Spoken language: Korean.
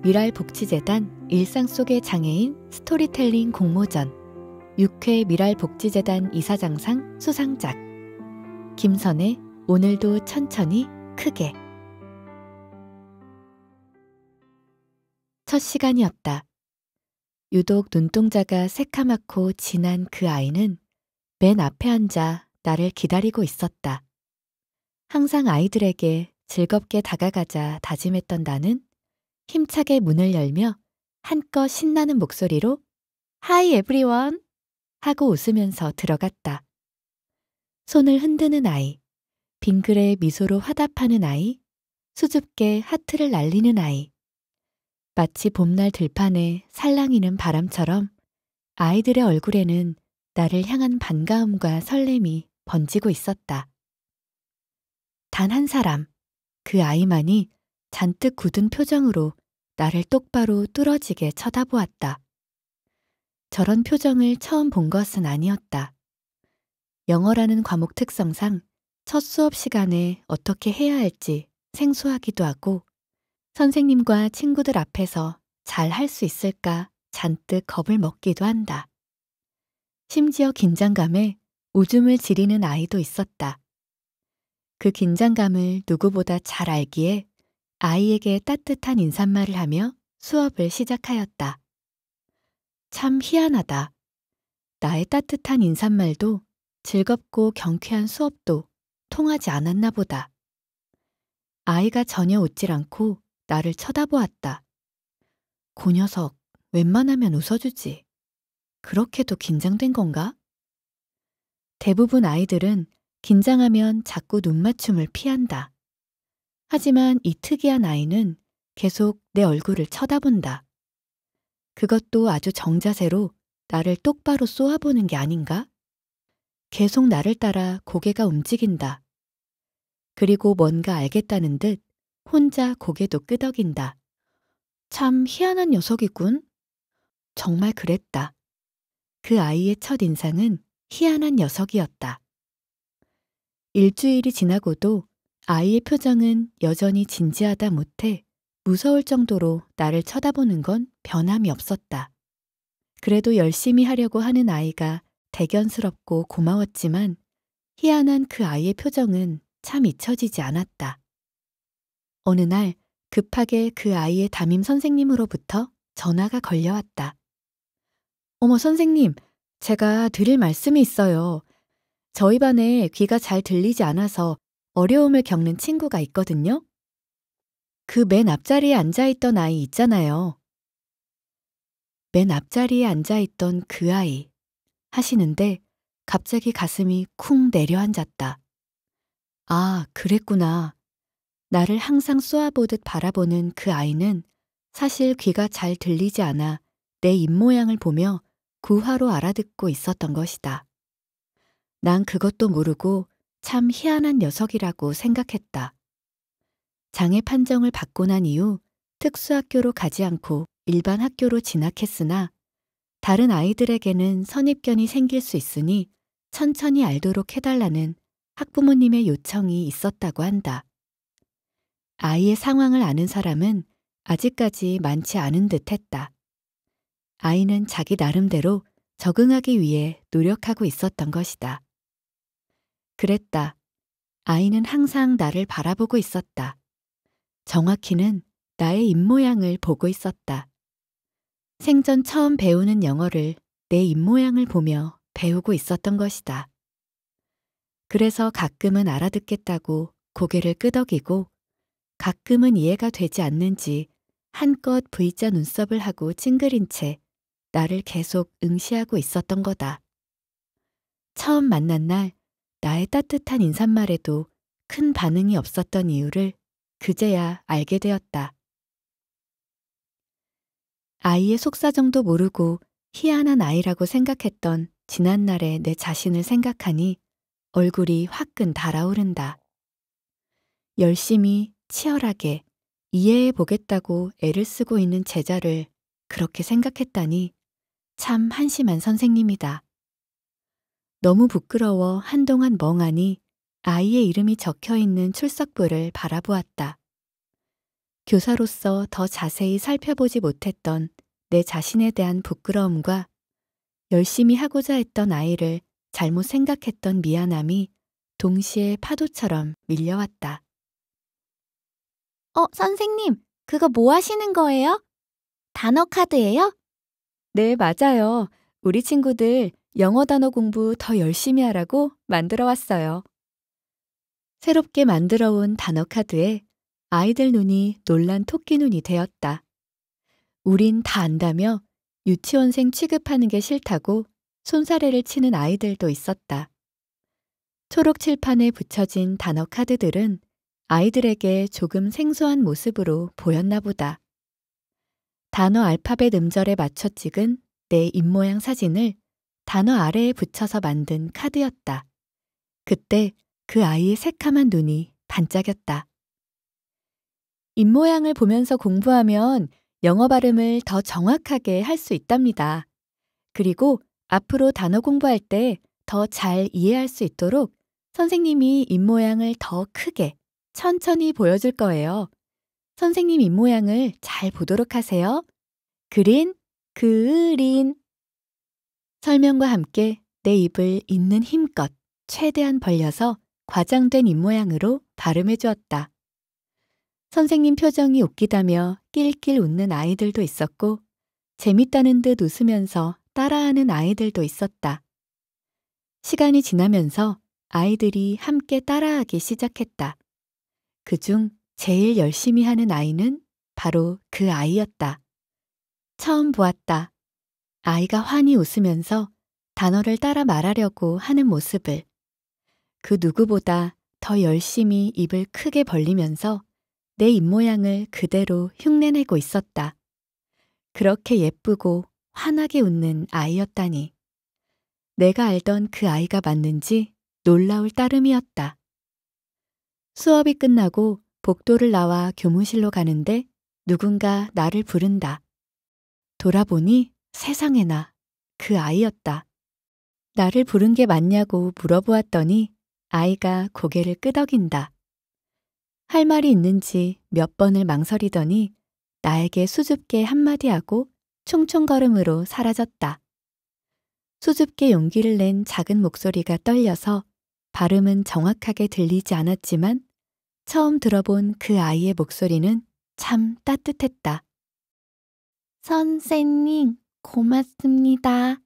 미랄복지재단 일상 속의 장애인 스토리텔링 공모전 6회 미랄복지재단 이사장상 수상작 김선의 오늘도 천천히 크게. 첫 시간이었다. 유독 눈동자가 새카맣고 진한 그 아이는 맨 앞에 앉아 나를 기다리고 있었다. 항상 아이들에게 즐겁게 다가가자 다짐했던 나는 힘차게 문을 열며 한껏 신나는 목소리로 Hi everyone! 하고 웃으면서 들어갔다. 손을 흔드는 아이, 빙그레 미소로 화답하는 아이, 수줍게 하트를 날리는 아이. 마치 봄날 들판에 살랑이는 바람처럼 아이들의 얼굴에는 나를 향한 반가움과 설렘이 번지고 있었다. 단 한 사람, 그 아이만이 잔뜩 굳은 표정으로 나를 똑바로 뚫어지게 쳐다보았다. 저런 표정을 처음 본 것은 아니었다. 영어라는 과목 특성상 첫 수업 시간에 어떻게 해야 할지 생소하기도 하고 선생님과 친구들 앞에서 잘 할 수 있을까 잔뜩 겁을 먹기도 한다. 심지어 긴장감에 오줌을 지리는 아이도 있었다. 그 긴장감을 누구보다 잘 알기에 아이에게 따뜻한 인사말을 하며 수업을 시작하였다. 참 희한하다. 나의 따뜻한 인사말도 즐겁고 경쾌한 수업도 통하지 않았나 보다. 아이가 전혀 웃질 않고 나를 쳐다보았다. 그 녀석 웬만하면 웃어주지. 그렇게도 긴장된 건가? 대부분 아이들은 긴장하면 자꾸 눈맞춤을 피한다. 하지만 이 특이한 아이는 계속 내 얼굴을 쳐다본다. 그것도 아주 정자세로 나를 똑바로 쏘아보는 게 아닌가? 계속 나를 따라 고개가 움직인다. 그리고 뭔가 알겠다는 듯 혼자 고개도 끄덕인다. 참 희한한 녀석이군. 정말 그랬다. 그 아이의 첫 인상은 희한한 녀석이었다. 일주일이 지나고도 아이의 표정은 여전히 진지하다 못해 무서울 정도로 나를 쳐다보는 건 변함이 없었다. 그래도 열심히 하려고 하는 아이가 대견스럽고 고마웠지만 희한한 그 아이의 표정은 참 잊혀지지 않았다. 어느 날 급하게 그 아이의 담임 선생님으로부터 전화가 걸려왔다. 어머 선생님, 제가 드릴 말씀이 있어요. 저희 반에 귀가 잘 들리지 않아서 어려움을 겪는 친구가 있거든요. 그 맨 앞자리에 앉아있던 아이 있잖아요. 맨 앞자리에 앉아있던 그 아이 하시는데 갑자기 가슴이 쿵 내려앉았다. 아, 그랬구나. 나를 항상 쏘아보듯 바라보는 그 아이는 사실 귀가 잘 들리지 않아 내 입모양을 보며 구화로 알아듣고 있었던 것이다. 난 그것도 모르고 참 희한한 녀석이라고 생각했다. 장애 판정을 받고 난 이후 특수학교로 가지 않고 일반 학교로 진학했으나 다른 아이들에게는 선입견이 생길 수 있으니 천천히 알도록 해달라는 학부모님의 요청이 있었다고 한다. 아이의 상황을 아는 사람은 아직까지 많지 않은 듯 했다. 아이는 자기 나름대로 적응하기 위해 노력하고 있었던 것이다. 그랬다. 아이는 항상 나를 바라보고 있었다. 정확히는 나의 입모양을 보고 있었다. 생전 처음 배우는 영어를 내 입모양을 보며 배우고 있었던 것이다. 그래서 가끔은 알아듣겠다고 고개를 끄덕이고 가끔은 이해가 되지 않는지 한껏 V자 눈썹을 하고 찡그린 채 나를 계속 응시하고 있었던 거다. 처음 만난 날 나의 따뜻한 인사말에도 큰 반응이 없었던 이유를 그제야 알게 되었다. 아이의 속사정도 모르고 희한한 아이라고 생각했던 지난날의 내 자신을 생각하니 얼굴이 화끈 달아오른다. 열심히 치열하게 이해해 보겠다고 애를 쓰고 있는 제자를 그렇게 생각했다니 참 한심한 선생님이다. 너무 부끄러워 한동안 멍하니 아이의 이름이 적혀 있는 출석부를 바라보았다. 교사로서 더 자세히 살펴보지 못했던 내 자신에 대한 부끄러움과 열심히 하고자 했던 아이를 잘못 생각했던 미안함이 동시에 파도처럼 밀려왔다. 선생님, 그거 뭐 하시는 거예요? 단어 카드예요? 네, 맞아요. 우리 친구들 영어 단어 공부 더 열심히 하라고 만들어 왔어요. 새롭게 만들어 온 단어 카드에 아이들 눈이 놀란 토끼 눈이 되었다. 우린 다 안다며 유치원생 취급하는 게 싫다고 손사래를 치는 아이들도 있었다. 초록 칠판에 붙여진 단어 카드들은 아이들에게 조금 생소한 모습으로 보였나 보다. 단어 알파벳 음절에 맞춰 찍은 내 입모양 사진을 단어 아래에 붙여서 만든 카드였다. 그때 그 아이의 새카만 눈이 반짝였다. 입모양을 보면서 공부하면 영어 발음을 더 정확하게 할 수 있답니다. 그리고 앞으로 단어 공부할 때 더 잘 이해할 수 있도록 선생님이 입모양을 더 크게, 천천히 보여줄 거예요. 선생님 입모양을 잘 보도록 하세요. 그린, 그린. 설명과 함께 내 입을 있는 힘껏 최대한 벌려서 과장된 입모양으로 발음해 주었다. 선생님 표정이 웃기다며 낄낄 웃는 아이들도 있었고, 재밌다는 듯 웃으면서 따라하는 아이들도 있었다. 시간이 지나면서 아이들이 함께 따라하기 시작했다. 그중 제일 열심히 하는 아이는 바로 그 아이였다. 처음 보았다. 아이가 환히 웃으면서 단어를 따라 말하려고 하는 모습을. 그 누구보다 더 열심히 입을 크게 벌리면서 내 입모양을 그대로 흉내내고 있었다. 그렇게 예쁘고 환하게 웃는 아이였다니. 내가 알던 그 아이가 맞는지 놀라울 따름이었다. 수업이 끝나고 복도를 나와 교무실로 가는데 누군가 나를 부른다. 돌아보니 세상에나 그 아이였다. 나를 부른 게 맞냐고 물어보았더니 아이가 고개를 끄덕인다. 할 말이 있는지 몇 번을 망설이더니 나에게 수줍게 한마디 하고 총총걸음으로 사라졌다. 수줍게 용기를 낸 작은 목소리가 떨려서 발음은 정확하게 들리지 않았지만 처음 들어본 그 아이의 목소리는 참 따뜻했다. 선생님, 고맙습니다.